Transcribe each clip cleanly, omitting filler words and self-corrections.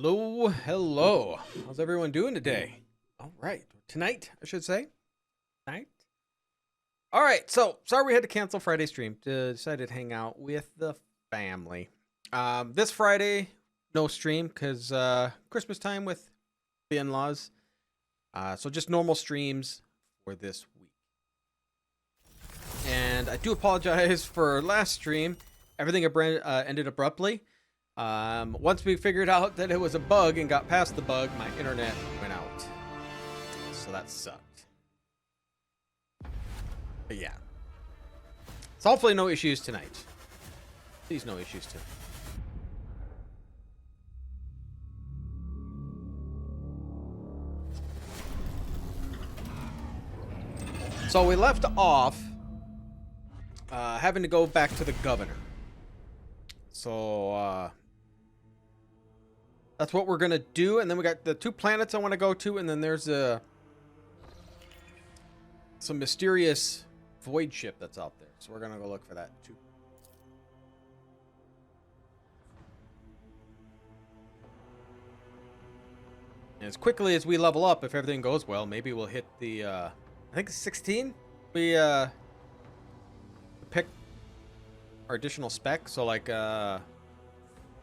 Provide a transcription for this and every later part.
Hello, hello. How's everyone doing today? All right, tonight, I should say. Tonight. All right, so sorry we had to cancel Friday stream. Decided to hang out with the family. This Friday, no stream because Christmas time with the in-laws. So just normal streams for this week. And I do apologize for last stream. Everything ended abruptly. Once we figured out that it was a bug and got past the bug, my internet went out. So that sucked. But yeah. So hopefully no issues tonight. Please no issues tonight. So we left off having to go back to the governor. So that's what we're gonna do, and then we got the two planets I want to go to, and then there's some mysterious void ship that's out there. So we're gonna go look for that too. And as quickly as we level up, if everything goes well, maybe we'll hit the I think 16. We pick our additional spec. So like my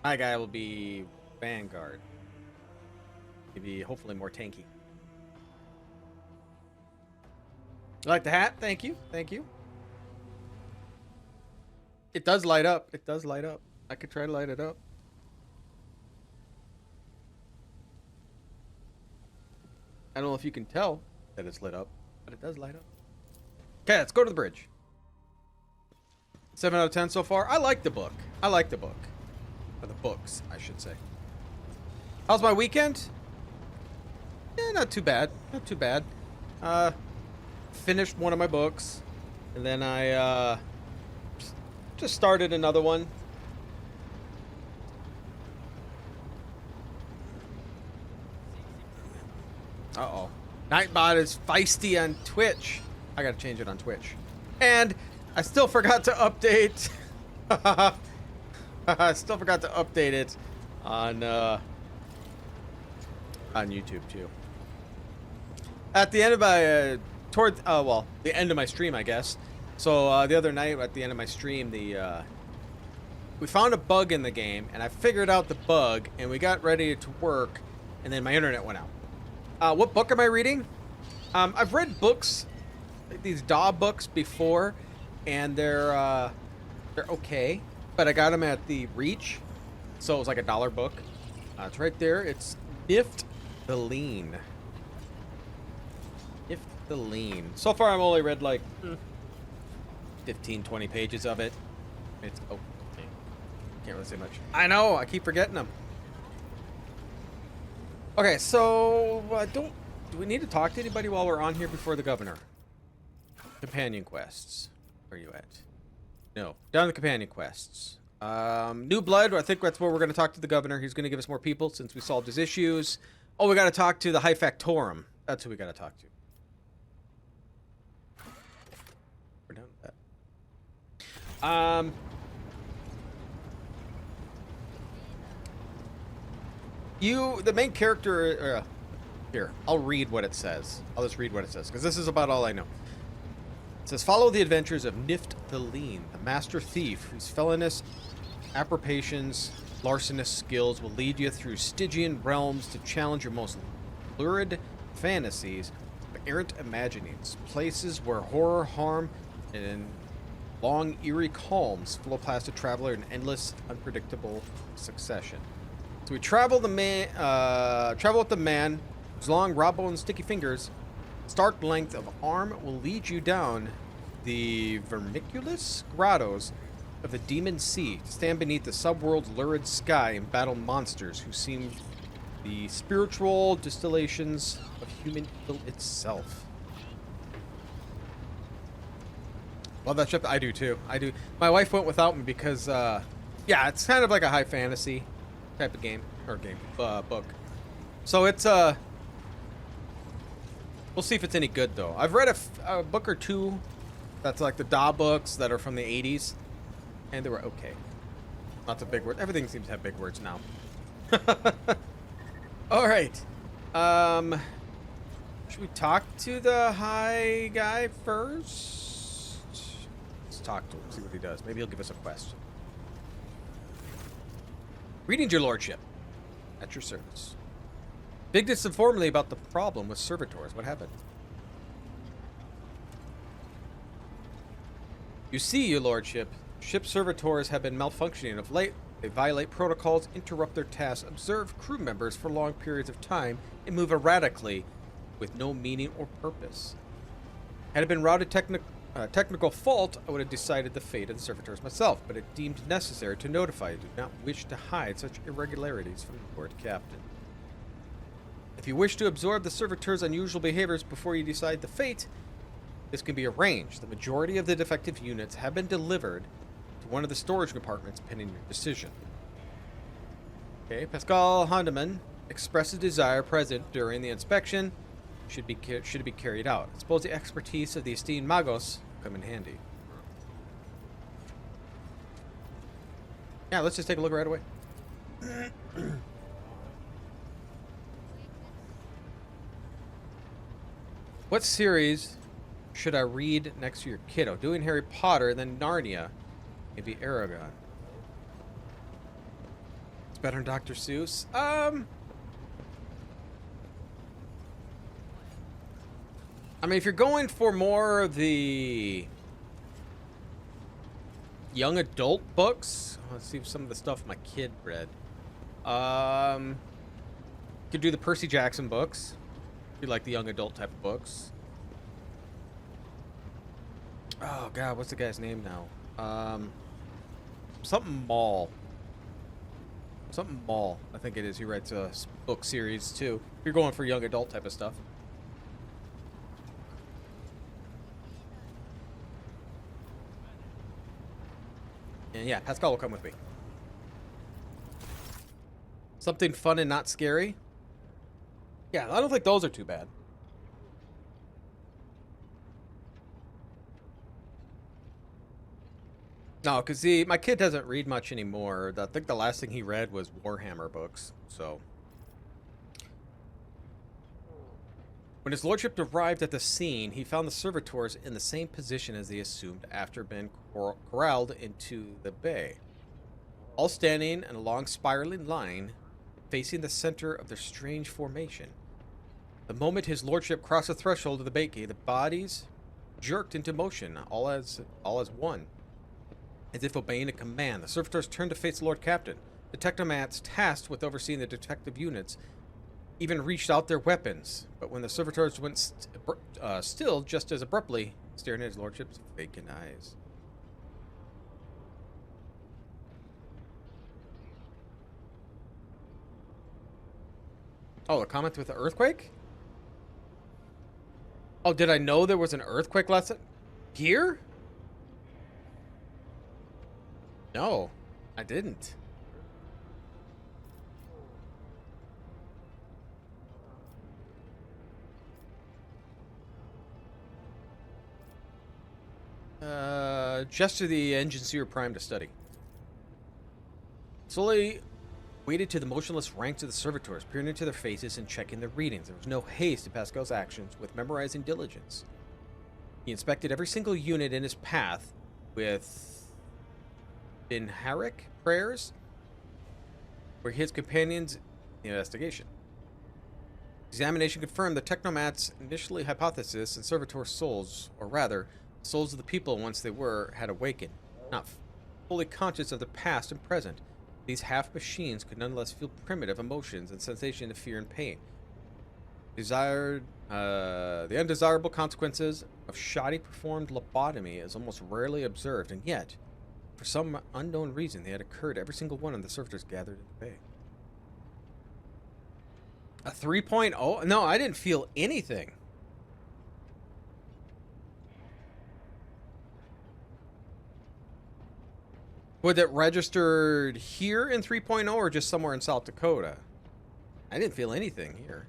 guy will be Vanguard. Maybe hopefully more tanky. You like the hat? Thank you. Thank you. It does light up. It does light up. I could try to light it up. I don't know if you can tell that it's lit up, but it does light up. Okay, let's go to the bridge. 7 out of 10 so far. I like the book. I like the book. Or the books, I should say. How's my weekend? Yeah, not too bad. Not too bad. Finished one of my books. And then I just started another one. Uh-oh. Nightbot is feisty on Twitch. I gotta change it on Twitch. And I still forgot to update. I still forgot to update it on YouTube too. At the end of my the end of my stream, I guess. So the other night at the end of my stream, we found a bug in the game, and I figured out the bug, and we got ready to work, and then my internet went out. What book am I reading? I've read books, these DAW books before, and they're okay, but I got them at the Reach, so it was like $1 book. It's right there. It's Nift the Lean. Nift the Lean. So far, I've only read like 15, 20 pages of it. It's okay. Can't really say much. I know. I keep forgetting them. Okay, so do we need to talk to anybody while we're on here before the governor? Companion quests. Where are you at? No, down the companion quests. New blood. I think that's where we're going to talk to the governor. He's going to give us more people since we solved his issues. Oh, we got to talk to the High Factorum. That's who we got to talk to. We're done with that. The main character. Here, I'll read what it says. I'll just read what it says because this is about all I know. It says, follow the adventures of Nift the Lean, the master thief whose felonious appropriations, larcenous skills will lead you through Stygian realms to challenge your most lurid fantasies of errant imaginings, places where horror, harm, and long, eerie calms flow past a traveler in endless, unpredictable succession. So we travel with the man whose long, raw-boned, sticky fingers, stark length of arm will lead you down the vermiculous grottos of the demon sea to stand beneath the subworld's lurid sky and battle monsters who seem the spiritual distillations of human evil itself. Love that ship. I do too. I do. My wife went without me because, yeah, it's kind of like a high fantasy type of game or book. So it's we'll see if it's any good though. I've read a book or two that's like the DAW books that are from the 80s, and they were okay. Lots of big words. Everything seems to have big words now. All right. Should we talk to the high guy first? Let's talk to him, see what he does. Maybe he'll give us a quest. Greetings, your lordship. At your service. Bigness informed me about the problem with servitors. What happened? You see, your lordship, ship servitors have been malfunctioning of late. They violate protocols, interrupt their tasks, observe crew members for long periods of time, and move erratically with no meaning or purpose. Had it been routed technical fault, I would have decided the fate of the servitors myself, but it deemed necessary to notify you. Do not wish to hide such irregularities from the Lord Captain. If you wish to absorb the servitors' unusual behaviors before you decide the fate, this can be arranged. The majority of the defective units have been delivered to one of the storage compartments pending your decision. Okay, Pascal Hondeman expressed a desire present during the inspection should it be carried out. I suppose the expertise of the esteemed Magos come in handy. Yeah, let's just take a look right away. What series should I read next to your kiddo? Doing Harry Potter, then Narnia, maybe Aragon. It's better than Dr. Seuss. I mean, if you're going for more of the young adult books, let's see some of the stuff my kid read. Could do the Percy Jackson books. If you like the young adult type of books. Oh god, what's the guy's name now? Something Mall. Something Mall, I think it is. He writes a book series too. If you're going for young adult type of stuff. And yeah, Pascal will come with me. Something fun and not scary. Yeah, I don't think those are too bad. No, because see, my kid doesn't read much anymore. I think the last thing he read was Warhammer books, so. When his lordship arrived at the scene, he found the servitors in the same position as they assumed after being corralled into the bay. All standing in a long spiraling line, facing the center of their strange formation. The moment his lordship crossed the threshold of the bait gate, the bodies jerked into motion, all as one. As if obeying a command, the servitors turned to face the Lord Captain. The technomats tasked with overseeing the detective units even reached out their weapons, but when the servitors went still just as abruptly, staring at his lordship's vacant eyes. Oh, a comment with the earthquake? Oh, did I know there was an earthquake lesson here? No, I didn't. Gesture the engine seer prime to study. Slowly waited to the motionless ranks of the servitors, peering into their faces and checking their readings. There was no haste in Pascal's actions, with memorizing diligence. He inspected every single unit in his path with Binharic prayers for his companions in the investigation. Examination confirmed the Technomat's initially hypothesis and servitor souls, or rather, souls of the people once they had awakened, not fully conscious of their past and present. These half-machines could nonetheless feel primitive emotions and sensation of fear and pain. The undesirable consequences of shoddy performed lobotomy is almost rarely observed, and yet, for some unknown reason, they had occurred to every single one of the servitors gathered in the bay. A 3.0? No, I didn't feel anything. Was it registered here in 3.0 or just somewhere in South Dakota? I didn't feel anything here.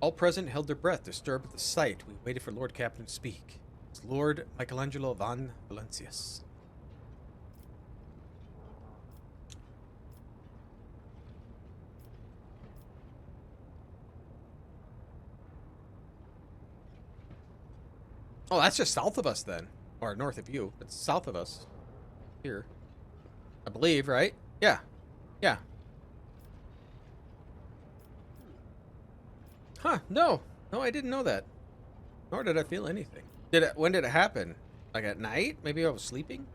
All present held their breath, disturbed at the sight. We waited for Lord Captain to speak. It's Lord Mykillangelo von Valencius. Oh, that's just south of us then. Or north of you. It's south of us. Here. I believe, right? Yeah. Yeah. Huh. No. No, I didn't know that. Nor did I feel anything. When did it happen? Like at night? Maybe I was sleeping?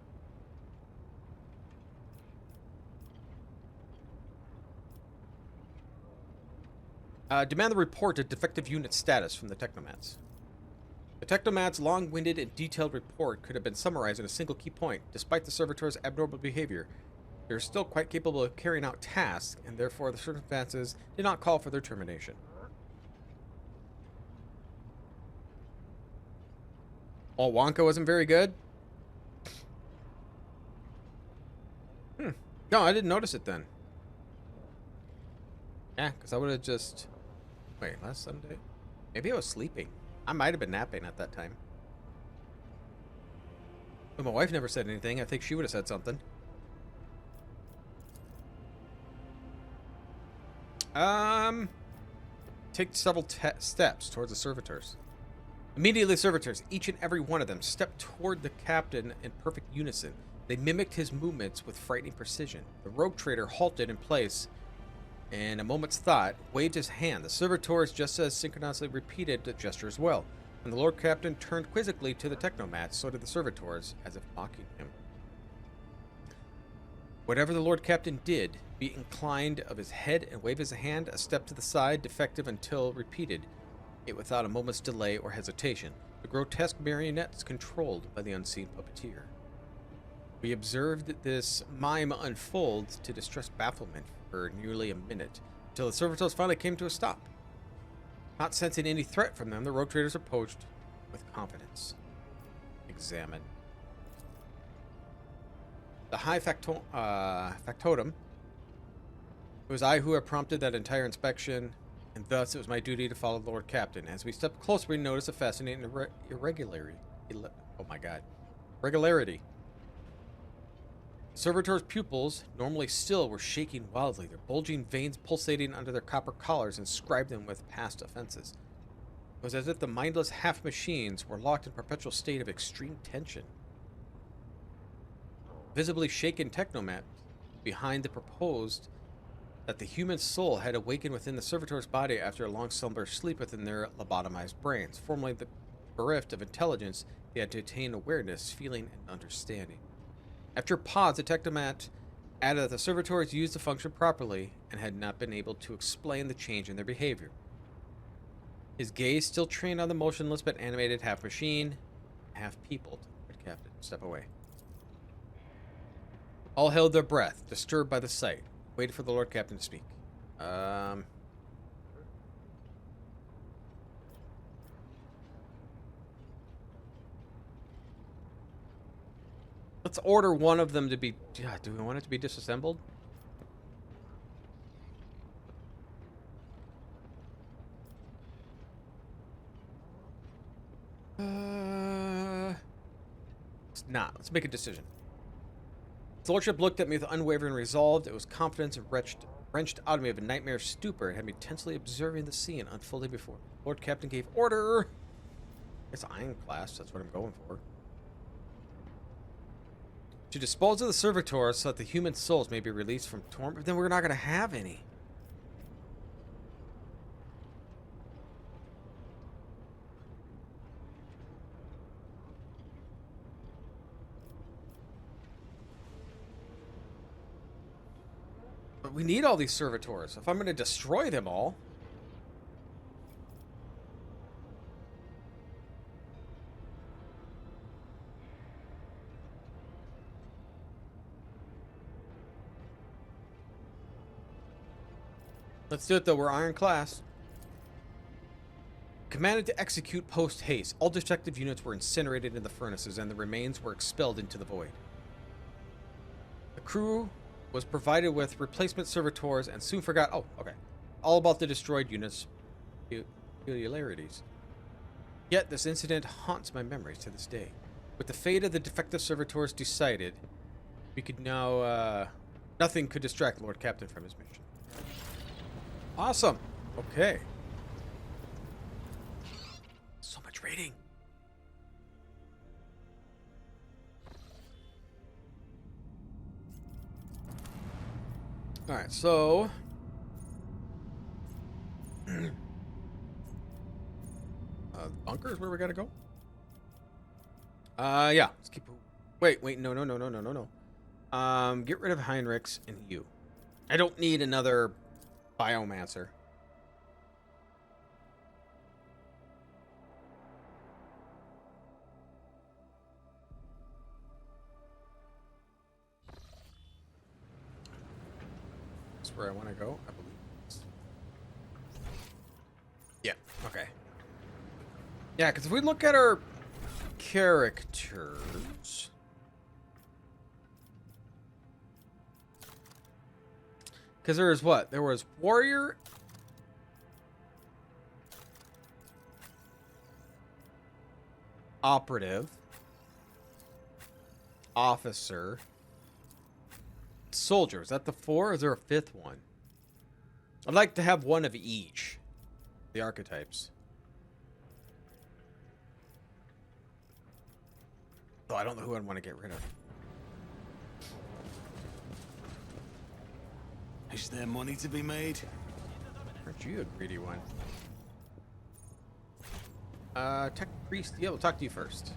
Demand the report of defective unit status from the Technomats. The Technomat's long-winded and detailed report could have been summarized in a single key point. Despite the servitor's abnormal behavior, they are still quite capable of carrying out tasks, and therefore the circumstances did not call for their termination. Oh, Wonka wasn't very good? No, I didn't notice it then. Yeah, because I would have just... Wait, last Sunday? Maybe I was sleeping. I might have been napping at that time. But my wife never said anything. I think she would have said something. Take several steps towards the servitors. Immediately, servitors, each and every one of them, stepped toward the captain in perfect unison. They mimicked his movements with frightening precision. The rogue trader halted in place and a moment's thought, waved his hand. The servitors just as synchronously repeated the gesture as well. When the Lord Captain turned quizzically to the Technomats, so did the servitors, as if mocking him. Whatever the Lord Captain did, be inclined of his head and wave his hand, a step to the side, defective until repeated, it without a moment's delay or hesitation. The grotesque marionettes controlled by the unseen puppeteer. We observed this mime unfold to distressed bafflement for nearly a minute, until the servitors finally came to a stop. Not sensing any threat from them, the rogue traders approached with confidence. Examine. The high factotum. It was I who had prompted that entire inspection, and thus it was my duty to follow the Lord Captain. As we stepped closer, we noticed a fascinating irregularity. Oh my god. Regularity. Servitors' pupils, normally still, were shaking wildly, their bulging veins pulsating under their copper collars inscribed them with past offenses. It was as if the mindless half-machines were locked in a perpetual state of extreme tension. Visibly shaken Technomat behind the proposed that the human soul had awakened within the servitor's body after a long slumber sleep within their lobotomized brains. Formerly bereft of intelligence, they had to attain awareness, feeling, and understanding. After a pause, the Technomat added that the servitors used the function properly and had not been able to explain the change in their behavior. His gaze still trained on the motionless but animated half-machine, half-peopled. Captain, step away. All held their breath, disturbed by the sight, waited for the Lord Captain to speak. Let's order one of them to be... do we want it to be disassembled? Let's not. Let's make a decision. His lordship looked at me with unwavering resolve. It was confidence and wrenched out of me of a nightmare stupor. It had me tensely observing the scene unfolding before me. Lord Captain gave order. It's ironclast. That's what I'm going for. To dispose of the servitors so that the human souls may be released from torment. But then we're not going to have any. But we need all these servitors. If I'm going to destroy them all... Let's do it, though. We're iron class. Commanded to execute post haste. All defective units were incinerated in the furnaces, and the remains were expelled into the void. The crew was provided with replacement servitors and soon forgot... Oh, okay. All about the destroyed units' peculiarities. Yet this incident haunts my memories to this day. With the fate of the defective servitors decided, we could now... nothing could distract Lord Captain from his mission. Awesome. Okay. So much rating. Alright, so... bunkers, where we gotta go? Yeah, let's keep... Wait, no. Get rid of Heinrichs and you. I don't need another biomancer. That's where I want to go, I believe. Yeah, okay. Yeah, because if we look at our characters... Because there was what? There was warrior... operative... officer... soldier. Is that the 4 or is there a 5th one? I'd like to have one of each. The archetypes. Oh, I don't know who I'd want to get rid of. Is there money to be made? Aren't you a greedy one? Tech priest. Yeah, we'll talk to you first.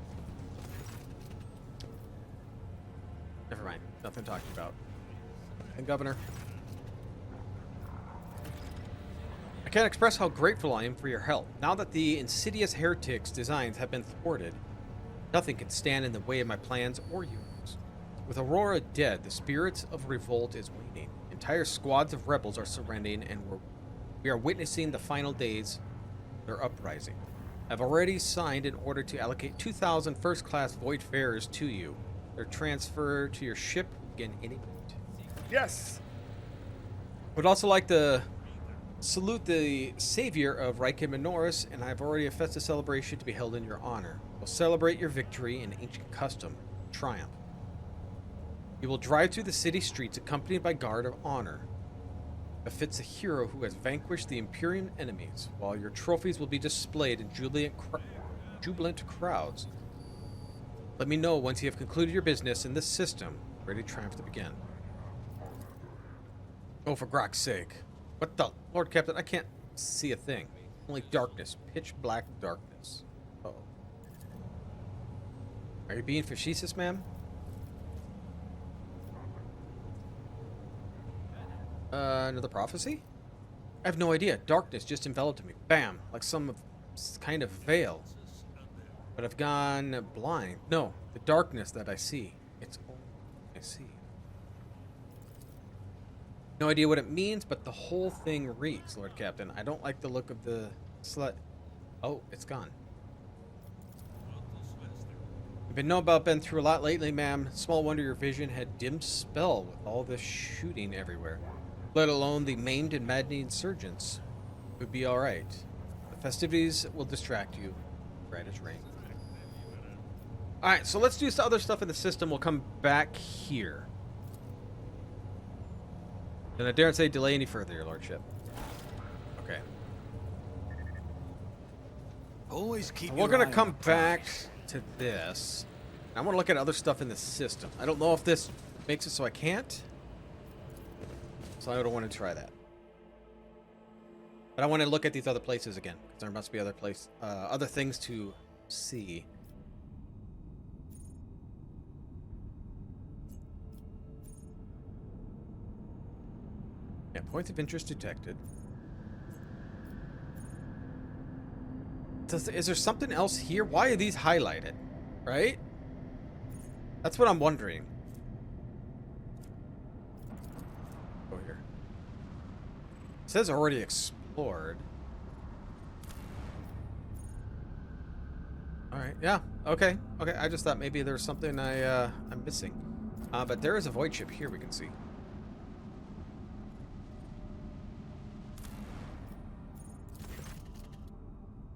Never mind. Nothing to talk about. And Governor. I can't express how grateful I am for your help. Now that the insidious heretics' designs have been thwarted, nothing can stand in the way of my plans or yours. With Aurora dead, the spirits of revolt is waning. Entire squads of rebels are surrendering, and we are witnessing the final days of their uprising. I've already signed an order to allocate 2,000 first-class Voidfarers to you. Their transfer to your ship will begin any minute. Yes! Would also like to salute the savior of Reichen Minoris, and I have already a festive celebration to be held in your honor. We'll celebrate your victory in ancient custom, triumph. You will drive through the city streets accompanied by guard of honor. Befits a hero who has vanquished the Imperium enemies, while your trophies will be displayed in jubilant crowds. Let me know once you have concluded your business in this system, ready triumph to begin. Oh, for Grok's sake. What the? Lord Captain, I can't see a thing. Only darkness. Pitch black darkness. Uh-oh. Are you being facetious, ma'am? Another prophecy? I have no idea. Darkness just enveloped me. Bam. Like some kind of veil. But I've gone blind. No, the darkness that I see. It's all I see. No idea what it means, but the whole thing reeks, Lord Captain. I don't like the look of the slut. Oh, it's gone. I've been through a lot lately, ma'am. Small wonder your vision had dim spell with all this shooting everywhere. Let alone the maimed and maddening insurgents. It would be alright. The festivities will distract you. Bright as rain. Alright, so let's do some other stuff in the system. We'll come back here. And I daren't say delay any further, your lordship. Okay. Always keep So we're going to come back to this. I want to look at other stuff in the system. I don't know if this makes it so I can't. So I don't want to try that. But I want to look at these other places again. Because there must be other things to see. Yeah, points of interest detected. Is there something else here? Why are these highlighted? Right? That's what I'm wondering. Go here. It says already explored. Alright, yeah. Okay. Okay, I just thought maybe there's something I'm missing. But there is a void ship here we can see.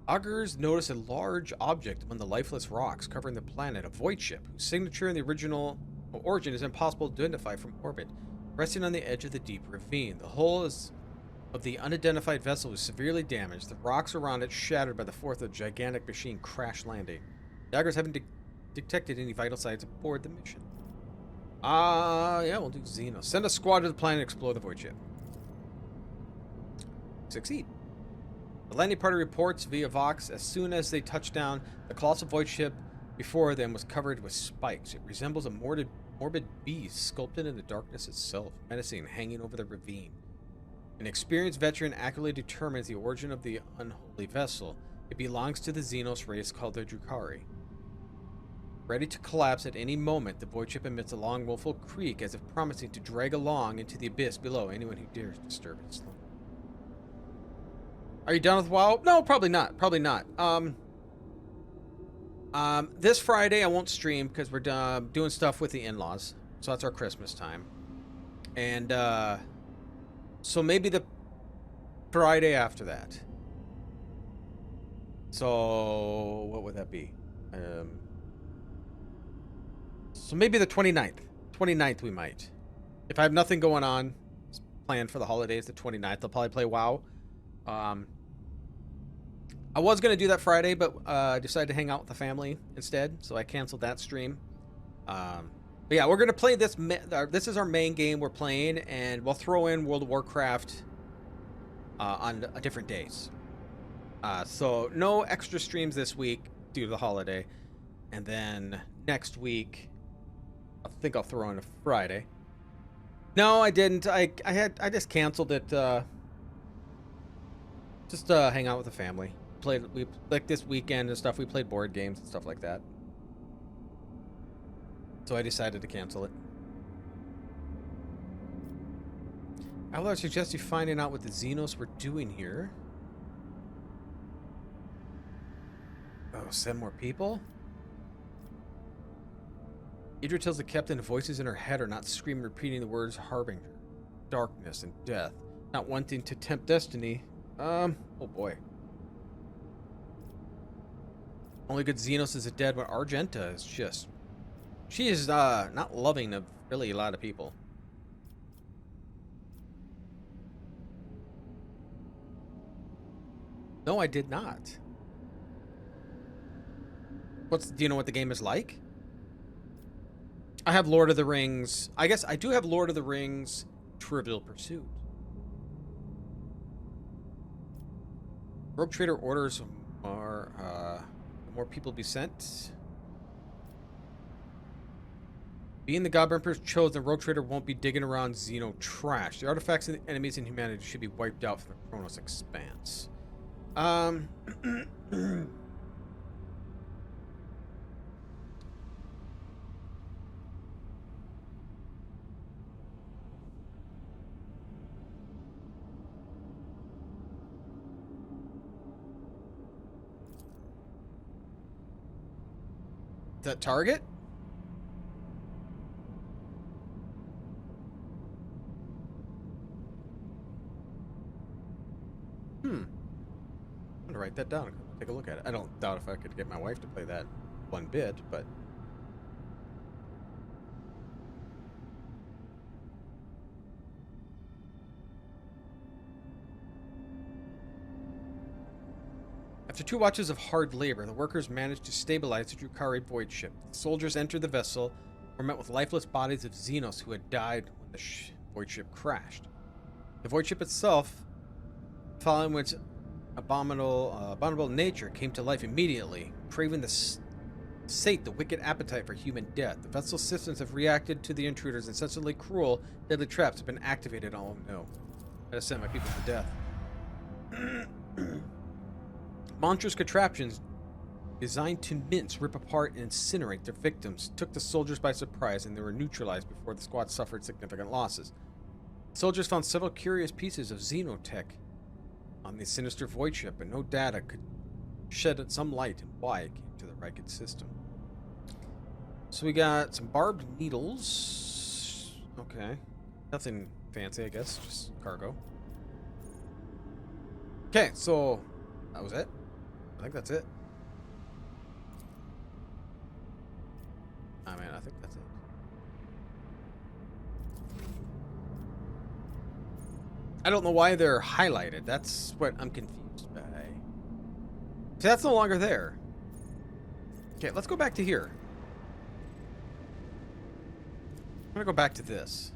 Augurs notice a large object among the lifeless rocks covering the planet, a void ship, whose signature in the original origin is impossible to identify from orbit, resting on the edge of the deep ravine. The hull of the unidentified vessel is severely damaged, the rocks around it shattered by the force of the gigantic machine crash landing. The Augurs haven't detected any vital signs aboard the mission. Yeah, we'll do xenos. Send a squad to the planet and explore the void ship. Succeed. The landing party reports via Vox as soon as they touch down, the colossal void ship before them was covered with spikes. It resembles a morbid beast sculpted in the darkness itself, menacing and hanging over the ravine. An experienced veteran accurately determines the origin of the unholy vessel. It belongs to the xenos race called the Drukhari. Ready to collapse at any moment, the void ship emits a long, woeful creak as if promising to drag along into the abyss below anyone who dares disturb its slumber. Are you done with WoW? No, probably not. Probably not. This Friday I won't stream because we're doing stuff with the in-laws. So that's our Christmas time. And so maybe the Friday after that. So what would that be? So maybe the 29th. 29th we might. If I have nothing going on planned for the holidays, the 29th, I'll probably play WoW. I was going to do that Friday, but I decided to hang out with the family instead, so I canceled that stream. But yeah, we're going to play this. This is our main game we're playing, and we'll throw in World of Warcraft on different days. So no extra streams this week due to the holiday. And then next week, I think I'll throw in a Friday. No, I didn't. I just canceled it. Just hang out with the family. We like this weekend and stuff. We played board games and stuff like that. So I decided to cancel it. I would suggest you finding out what the xenos were doing here. Oh, send more people? Idra tells the captain voices in her head are not screaming, repeating the words harbinger, darkness, and death. Not wanting to tempt destiny. Oh boy. Only good Xenos is dead when Argenta is just... She is not loving of really a lot of people. No, I did not. Do you know what the game is like? I have Lord of the Rings. I guess I do have Lord of the Rings Trivial Pursuit. Rogue Trader orders more people be sent. Being the God Emperor's chosen, Rogue Trader won't be digging around Xeno trash. The artifacts and the enemies in humanity should be wiped out from the Chronos expanse. That target? I'm gonna write that down. Take a look at it. I don't doubt if I could get my wife to play that one bit, but... After 2 watches of hard labor, the workers managed to stabilize the Drukhari void ship. The soldiers entered the vessel, were met with lifeless bodies of Xenos who had died when the void ship crashed. The void ship itself, following which abominable nature, came to life immediately, craving to sate the wicked appetite for human death. The vessel's systems have reacted to the intruders, and incessantly cruel, deadly traps have been activated. Oh no. I gotta send my people to death. Monstrous contraptions designed to mince, rip apart, and incinerate their victims took the soldiers by surprise, and they were neutralized before the squad suffered significant losses. Soldiers found several curious pieces of xenotech on the sinister void ship, but no data could shed some light on why it came to the Riken system. So we got some barbed needles. Okay. Nothing fancy, I guess. Just cargo. Okay, so that was it. I think that's it. I mean, I think that's it. I don't know why they're highlighted. That's what I'm confused by. See, that's no longer there. Okay, let's go back to here. gonna go back to this.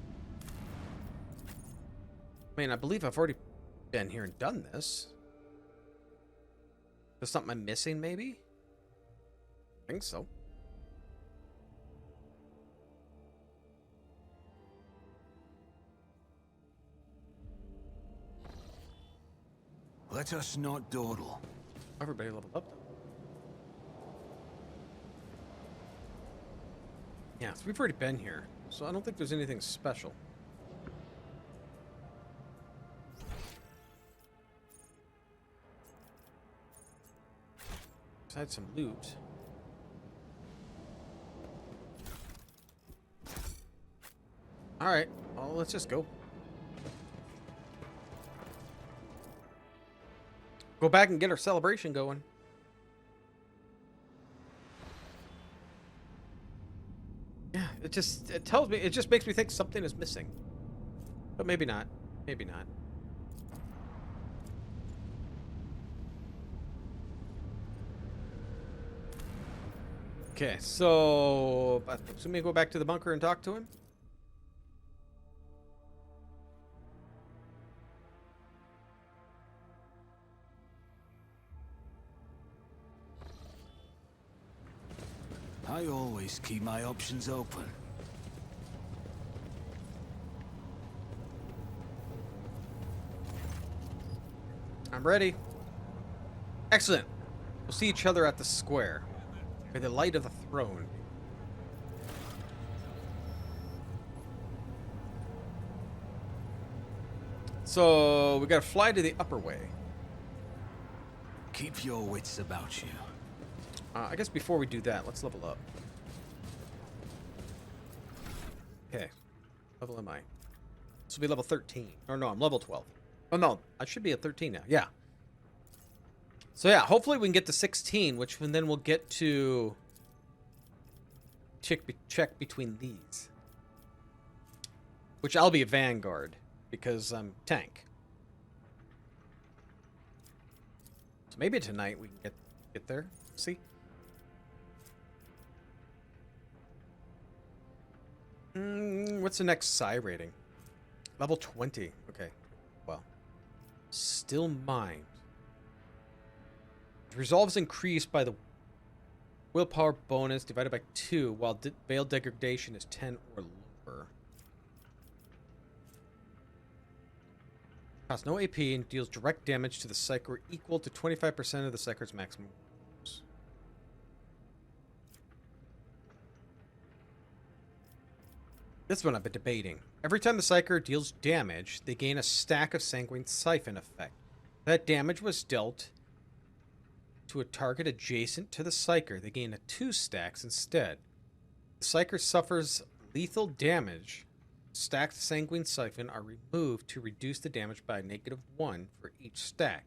I mean, I believe I've already been here and done this. There's something I'm missing, maybe? I think so. Let us not dawdle. Everybody leveled up, though. Yeah, so we've already been here, so I don't think there's anything special. Besides some loot. Alright, well, let's just go. Go back and get our celebration going. Yeah, it just makes me think something is missing. But maybe not. Maybe not. Okay, so assuming we go back to the bunker and talk to him. I always keep my options open. I'm ready. Excellent. We'll see each other at the square. By the light of the throne. So we gotta fly to the upper way. Keep your wits about you. I guess before we do that, let's level up. Okay. Level am I? This will be level 13. Or no, I'm level 12. Oh no, I should be at 13 now. Yeah. So yeah, hopefully we can get to 16, which then we'll get to check between these. Which I'll be a vanguard because I'm tank. So maybe tonight we can get there. See? What's the next psi rating? Level 20. Okay. Well. Still mind. Resolve is increased by the willpower bonus divided by 2, while veil degradation is 10 or lower. Costs no AP and deals direct damage to the Psyker equal to 25% of the Psyker's maximum. This one I've been debating. Every time the Psyker deals damage, they gain a stack of Sanguine Siphon effect. That damage was dealt to a target adjacent to the Psyker. They gain 2 stacks instead. The Psyker suffers lethal damage. Stacks of Sanguine Siphon are removed to reduce the damage by -1 for each stack,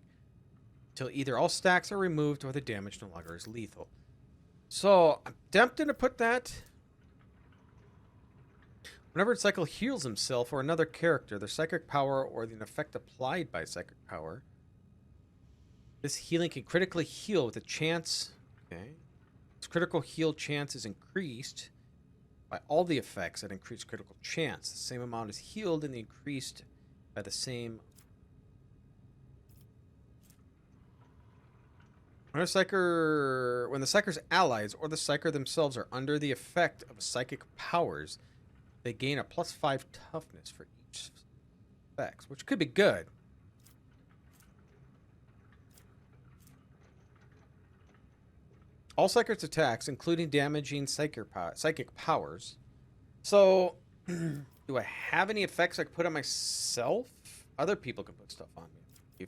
until either all stacks are removed or the damage no longer is lethal. So, I'm tempted to put that. Whenever a Psyker heals himself or another character, their psychic power or the effect applied by psychic power, this healing can critically heal with a chance. Okay. Its critical heal chance is increased by all the effects that increase critical chance. The same amount is healed and increased by the same. When the Psyker's allies or the Psyker themselves are under the effect of psychic powers, they gain a +5 toughness for each effect, which could be good. All Psyker's attacks, including damaging psychic powers. So, do I have any effects I can put on myself? Other people can put stuff on me.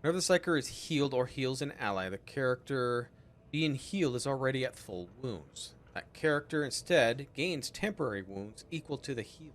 Whenever the Psyker is healed or heals an ally, the character being healed is already at full wounds. That character instead gains temporary wounds equal to the healing.